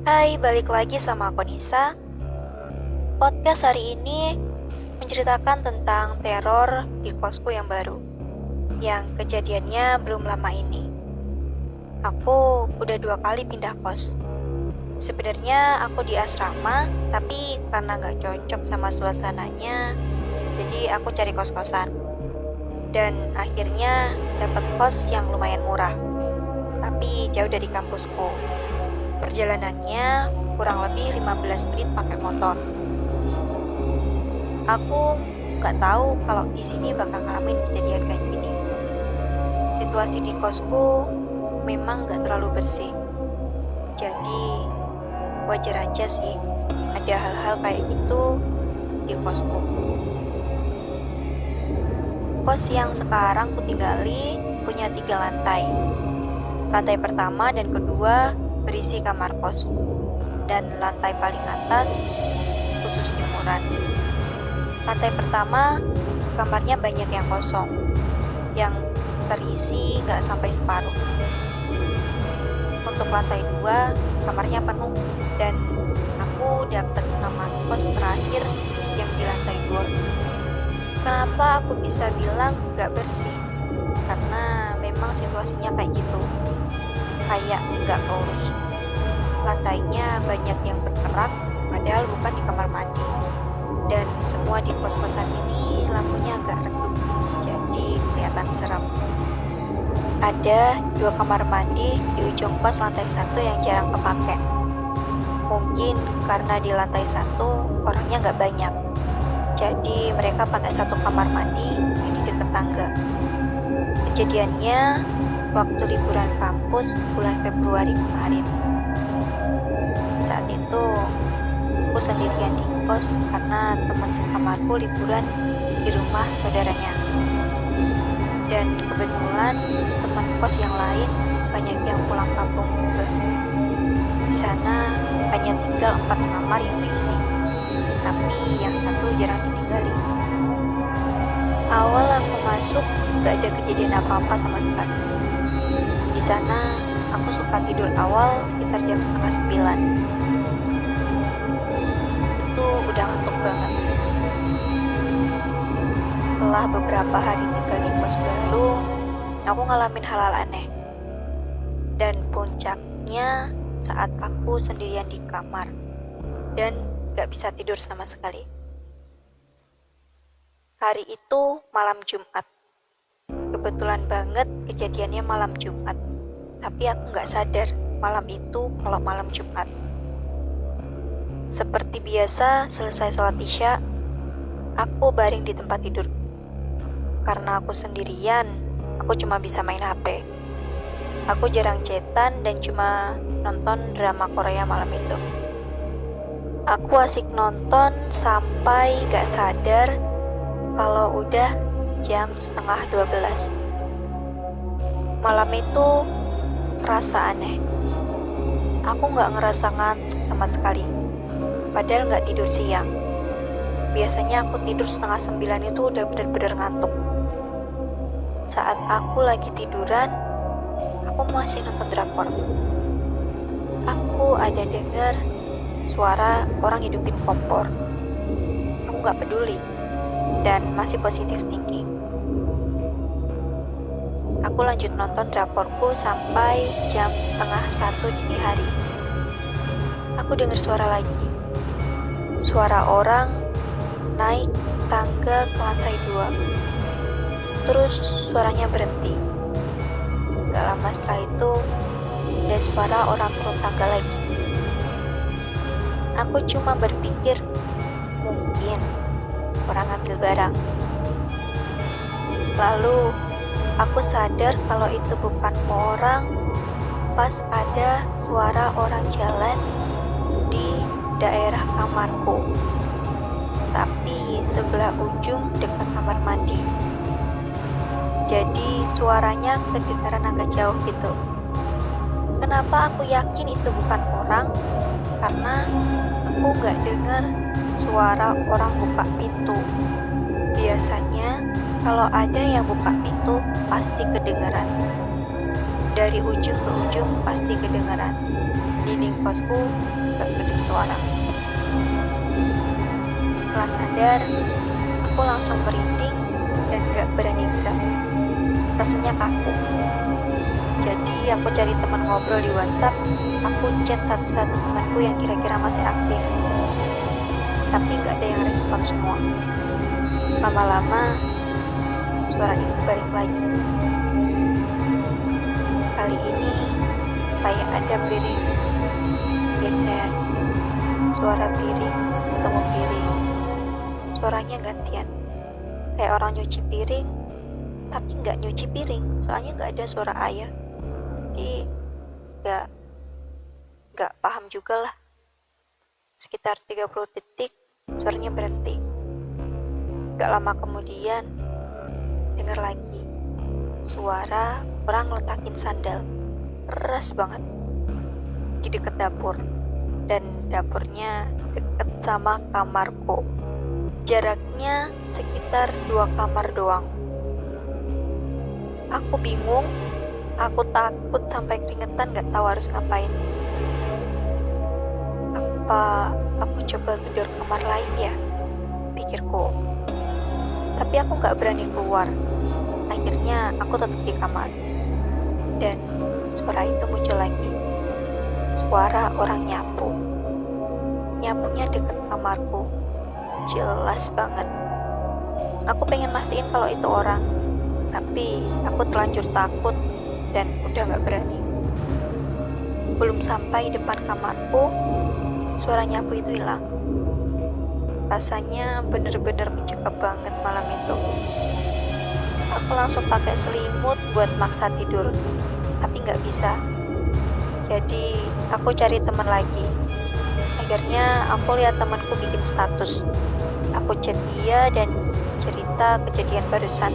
Hai, balik lagi sama aku Nisa. Podcast hari ini menceritakan tentang teror di kosku yang baru, yang kejadiannya belum lama ini. Aku udah 2 kali pindah kos. Sebenarnya aku di asrama, tapi karena gak cocok sama suasananya, jadi aku cari kos-kosan. Dan akhirnya dapat kos yang lumayan murah, tapi jauh dari kampusku. Perjalanannya kurang lebih 15 menit pakai motor. Aku nggak tahu kalau di sini bakal ngalamin kejadian kayak gini. Situasi di kosku memang nggak terlalu bersih, jadi wajar aja sih ada hal-hal kayak gitu di kosku. Kos yang sekarang ku tinggali punya 3 lantai. Lantai pertama dan kedua berisi kamar kos, dan lantai paling atas khusus jemuran. Lantai pertama kamarnya banyak yang kosong, yang terisi nggak sampai separuh. Untuk lantai 2 kamarnya penuh, dan aku dapet kamar kos terakhir yang di lantai 2. Kenapa aku bisa bilang nggak bersih? Karena memang situasinya kayak gitu, kayak nggak keurus. Lantainya banyak yang berkerak, padahal bukan di kamar mandi. Dan semua di kos-kosan ini lampunya agak redup, jadi kelihatan serem. Ada 2 kamar mandi di ujung kos lantai 1 yang jarang kepake. Mungkin karena di lantai 1 orangnya nggak banyak, jadi mereka pakai 1 kamar mandi yang di dekat tangga. Kejadiannya waktu liburan kampus bulan Februari kemarin. Saat itu aku sendirian di kos karena teman sekamarku liburan di rumah saudaranya. Dan kebetulan teman kos yang lain banyak yang pulang kampung juga. Di sana hanya tinggal 4 kamar yang diisi, tapi yang 1 jarang ditinggali. Awal aku masuk gak ada kejadian apa-apa sama sekali. Di sana aku suka tidur awal sekitar jam setengah 9. Itu udah ngantuk banget. Setelah beberapa hari tinggal di kos baru, aku ngalamin hal-hal aneh. Dan puncaknya saat aku sendirian di kamar dan gak bisa tidur sama sekali. Hari itu malam Jumat. Kebetulan banget kejadiannya malam Jumat, tapi aku gak sadar malam itu kalau malam Jumat. Seperti biasa, selesai sholat isya, aku baring di tempat tidur. Karena aku sendirian, aku cuma bisa main HP. Aku jarang chatan dan cuma nonton drama Korea malam itu. Aku asik nonton sampai gak sadar kalau udah jam setengah 12. Malam itu rasa aneh. Aku gak ngerasa ngantuk sama sekali, padahal gak tidur siang. Biasanya aku tidur setengah 9 itu udah bener-bener ngantuk. Saat aku lagi tiduran, aku masih nonton drakor. Aku ada dengar suara orang hidupin kompor. Aku gak peduli dan masih positif thinking. Aku lanjut nonton drakorku sampai jam setengah 1 dini hari. Aku dengar suara lagi. Suara orang naik tangga ke lantai 2. Terus suaranya berhenti. Gak lama setelah itu ada suara orang turun tangga lagi. Aku cuma berpikir mungkin orang ambil barang. Lalu aku sadar kalau itu bukan orang pas ada suara orang jalan di daerah kamarku, tapi sebelah ujung dekat kamar mandi. Jadi suaranya kedengaran agak jauh gitu. Kenapa aku yakin itu bukan orang? Karena aku gak dengar suara orang buka pintu. Biasanya kalau ada yang buka pintu pasti kedengaran. Dari ujung ke ujung pasti kedengaran. dinding kosku gak kedip suara. Setelah sadar, aku langsung merinding dan gak berani gerak. Rasanya kaku. Jadi aku cari teman ngobrol di WhatsApp. Aku chat satu-satu temanku yang kira-kira masih aktif. Tapi gak ada yang respon semua. Lama-lama, suara itu balik lagi. Kali ini, kayak ada piring geser. Suara piring ketemu piring. Suaranya gantian. Kayak orang nyuci piring, tapi nggak nyuci piring. Soalnya nggak ada suara air. Jadi nggak paham juga lah. Sekitar 30 detik, suaranya berhenti. Gak lama kemudian, dengar lagi suara orang letakin sandal. Keras banget. Di dekat dapur. Dan dapurnya deket sama kamarku. Jaraknya sekitar 2 kamar doang. Aku bingung, aku takut sampai keringetan gak tahu harus ngapain. Apa aku coba gedor kamar lain ya? Pikirku. Tapi aku gak berani keluar. Akhirnya aku tetap di kamar. Dan suara itu muncul lagi. Suara orang nyapu. Nyapunya deket kamarku. Jelas banget. Aku pengen mastiin kalau itu orang, tapi aku terlanjur takut dan udah gak berani. Belum sampai depan kamarku, suara nyapu itu hilang. Rasanya bener-bener mencekam banget malam itu. Aku langsung pakai selimut buat maksa tidur, tapi gak bisa. Jadi aku cari teman lagi. Akhirnya aku lihat temanku bikin status. Aku chat dia dan cerita kejadian barusan.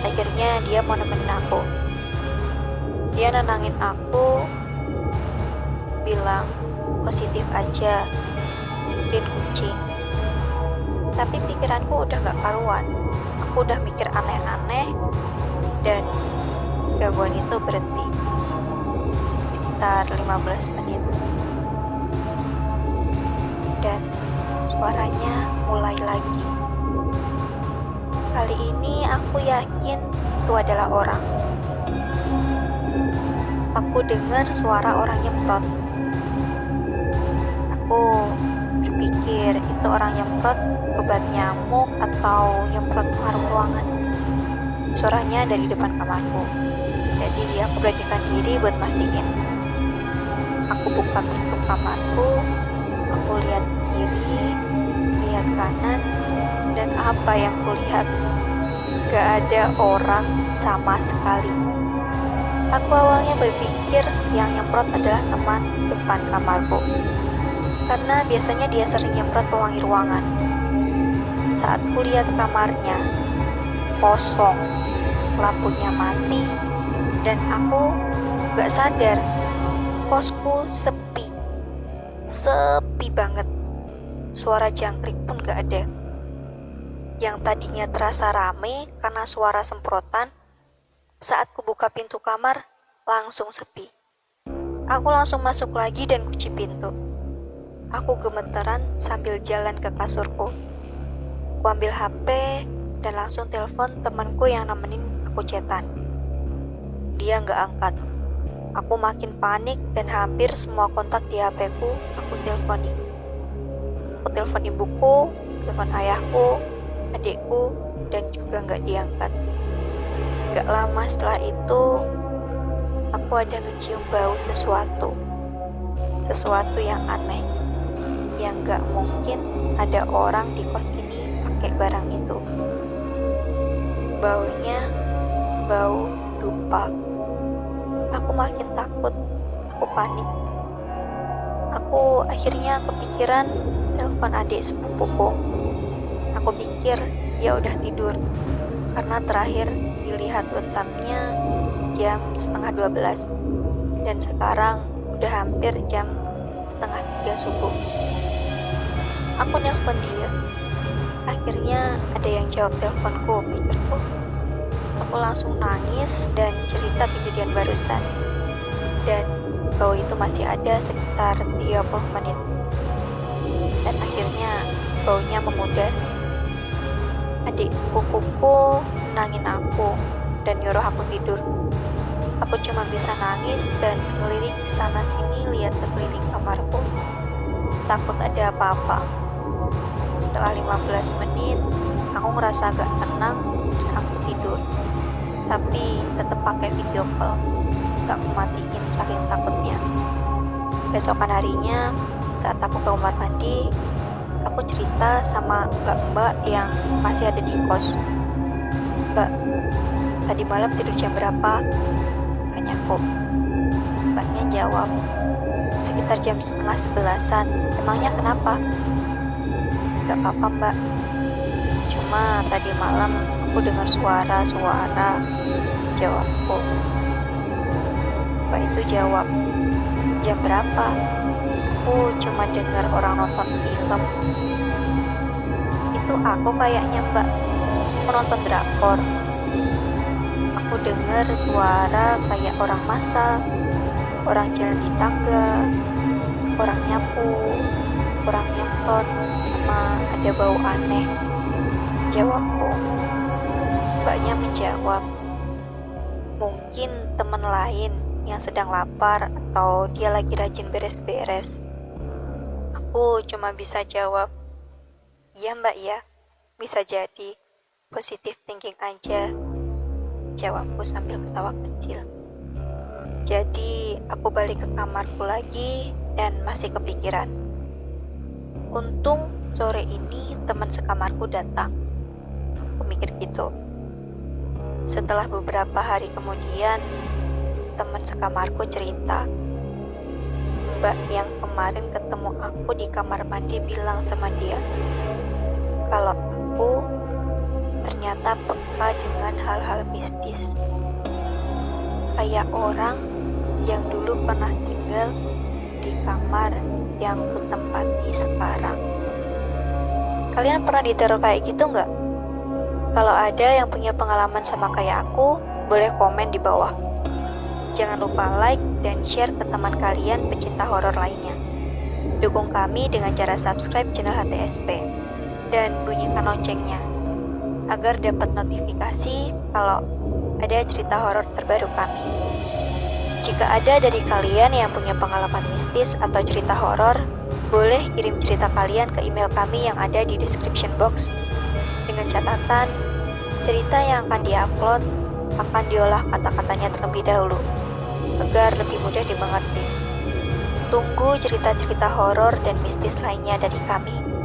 Akhirnya dia mau nemenin aku. Dia nenangin aku, bilang positif aja, mungkin kucing. Tapi pikiranku udah gak karuan. Aku udah mikir aneh-aneh dan gangguan itu berhenti. Sekitar 15 menit. Dan suaranya mulai lagi. Kali ini aku yakin itu adalah orang. Aku dengar suara orang nyemprot. Aku berpikir itu orang nyemprot obat nyamuk atau nyemprot pengharum ruangan. Suaranya dari depan kamarku. Jadi aku beranikan diri buat mastiin. Aku buka pintu kamarku. Aku lihat kiri, lihat kanan, dan apa yang kulihat? Gak ada orang sama sekali. Aku awalnya berpikir yang nyemprot adalah teman depan kamarku, karena biasanya dia sering nyemprot pewangi ruangan. Saat kulihat kamarnya, kosong, lampunya mati, dan aku gak sadar kosku sepi banget. Suara jangkrik pun gak ada. Yang tadinya terasa rame karena suara semprotan, saat kubuka pintu kamar, langsung sepi. Aku langsung masuk lagi dan kunci pintu. Aku gemeteran sambil jalan ke kasurku. Aku ambil HP dan langsung telepon temanku yang nemenin aku chatan. Dia gak angkat. Aku makin panik dan hampir semua kontak di HP-ku aku teleponin. Aku telepon ibuku, telepon ayahku, adikku, dan juga gak diangkat. Gak lama setelah itu, aku ada ngecium bau sesuatu. Sesuatu yang aneh. Yang gak mungkin ada orang di kos ini pakai barang itu. Baunya, bau dupa. Aku makin takut, aku panik. Aku akhirnya kepikiran telepon adik sepupuku. Aku pikir dia udah tidur, karena terakhir dilihat WhatsApp-nya jam 11:30, dan sekarang udah hampir jam 2:30 subuh. Aku nelpon dia. Akhirnya ada yang jawab teleponku, pikirku. Aku langsung nangis dan cerita kejadian barusan. Dan bau itu masih ada sekitar 30 menit. Dan akhirnya baunya memudar. Adik sepupuku menangin aku dan nyuruh aku tidur. Aku cuma bisa nangis dan ngelirik sana sini lihat sekeliling kamarku. Takut ada apa-apa. Setelah 15 menit, aku ngerasa agak tenang dan aku tidur. Tapi tetap pakai video call. Gak matiin saking takutnya. Besokan harinya, saat aku ke kamar mandi, aku cerita sama mbak-mbak yang masih ada di kos. Mbak, tadi malam tidur jam berapa? Tanyaku. Mbaknya jawab, sekitar jam 10:30-an. Emangnya kenapa? Gak apa-apa mbak. Cuma tadi malam aku dengar suara-suara. Jawabku. Mbak itu jawab, jam berapa? Aku cuma dengar orang nonton film. Itu aku kayaknya mbak. Aku nonton drakor. Aku dengar suara kayak orang masak, orang jalan di tangga, orang nyapu, orang nyemprot, sama ada bau aneh. Jawabku. Mbaknya menjawab, mungkin teman lain yang sedang lapar atau dia lagi rajin beres-beres. Aku cuma bisa jawab, iya mbak ya, bisa jadi, positive thinking aja. Jawabku sambil ketawa kecil. Jadi aku balik ke kamarku lagi dan masih kepikiran. Untung sore ini teman sekamarku datang. Aku mikir gitu. Setelah beberapa hari kemudian, teman sekamarku cerita, mbak yang kemarin ketemu aku di kamar mandi bilang sama dia kalau aku ternyata peka dengan hal-hal mistis, kayak orang yang dulu pernah tinggal di kamar yang kutempati sekarang. Kalian pernah diteror kayak gitu nggak? Kalau ada yang punya pengalaman sama kayak aku, boleh komen di bawah. Jangan lupa like dan share ke teman kalian pecinta horor lainnya. Dukung kami dengan cara subscribe channel HTSP dan bunyikan loncengnya agar dapat notifikasi kalau ada cerita horor terbaru kami. Jika ada dari kalian yang punya pengalaman mistis atau cerita horor, boleh kirim cerita kalian ke email kami yang ada di description box. Dengan catatan, cerita yang akan diupload akan diolah kata-katanya terlebih dahulu agar lebih mudah dimengerti. Tunggu cerita-cerita horor dan mistis lainnya dari kami.